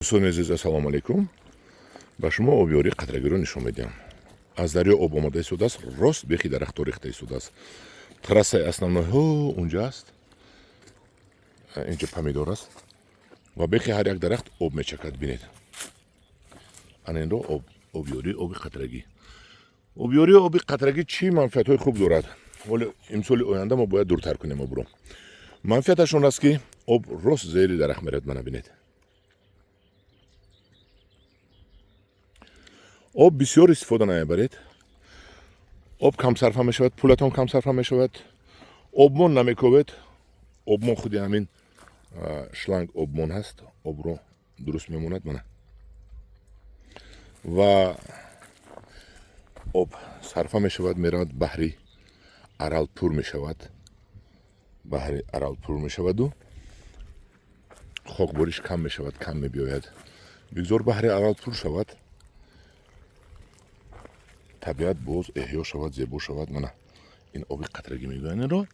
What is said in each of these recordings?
دوستان عزیز السلام علیکم. با شما آبیاری قطرگی رو نشون میدم. از دریا آب آمده شده است. راست بیخی درخت ریخته شده است. تراس основной اونجا است. اینجا پمیدور است. و بیخی هر یک درخت آب میچکد بینید. این رو آبیاری آب قطرگی. آبیاری آب قطرگی چی منفعت های خوب دارد؟ ولی امسال آینده ما باید دورتر کنیم آب رو. منفعتشون است که آب راست زیر درخت میرد منو بینید. آب بسیار استفاده نمیبرید. آب کم صرفه می شود، پولتان کم صرفه می شود، آبمون نمیکوبید. آبمون خودی همین شلنگ آبمون هست، آب رو درست میموند منه. و آب صرفه می شود میرود بحری ارال پر می شود، بحری ارال پر می شود و خاکباریش کم می شود، کم می بیاید. بگذار بحری ارال پر شود، طبیعت باز احیا شود، زیبا شود منه. این آب قطرگی میگوین رو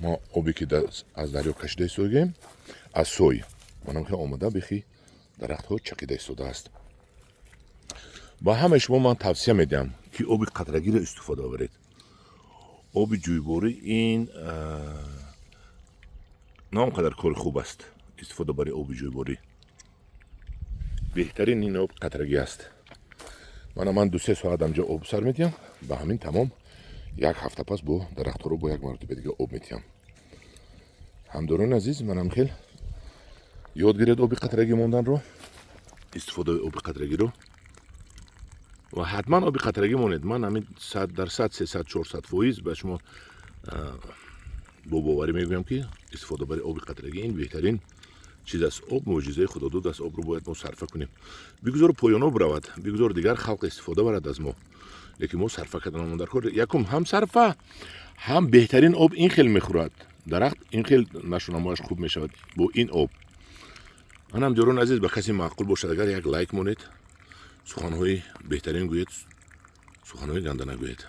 ما آبی که از دریا کشیده سوگیم از سوی منم که آمده بخی درخت ها چکیده ایستاده است. با همه شما من توصیه میدم که آب قطرگی را استفاده آورید. آب جویباری این نه آنقدر کار خوب است. استفاده برای آب جویباری بهترین این آب قطرگی است. من 2-3 ساعت اینجا آب سر میدیم. با همین تمام یک هفته پس با درخت ها رو با یک مرتبه دیگه آب میدیم. همداران عزیز، منم خیلی یاد گیرید آب قطرگی موندن رو، استفاده آب قطرگی رو. و حتما آب قطرگی مونید. من همین 100%، 300-400% به شما با باوری میگویم که استفاده برای آب قطرگی این بهترین چیز است. آب معجزه خداداد است. آب رو باید ما صرفه کنیم. بگذار پایان آب رود، بگذار دیگر خلق استفاده برد از ما. لیکن ما صرفه کردن در کار یکم هم صرفه هم بهترین آب این خیلی میخورد. درخت این خیلی نشونمایش خوب میشود با این آب. منم جوران عزیز به کسی معقول باشد اگر یک لایک مونید، سخنهای بهترین گوید، سخنهای گنده نگوید.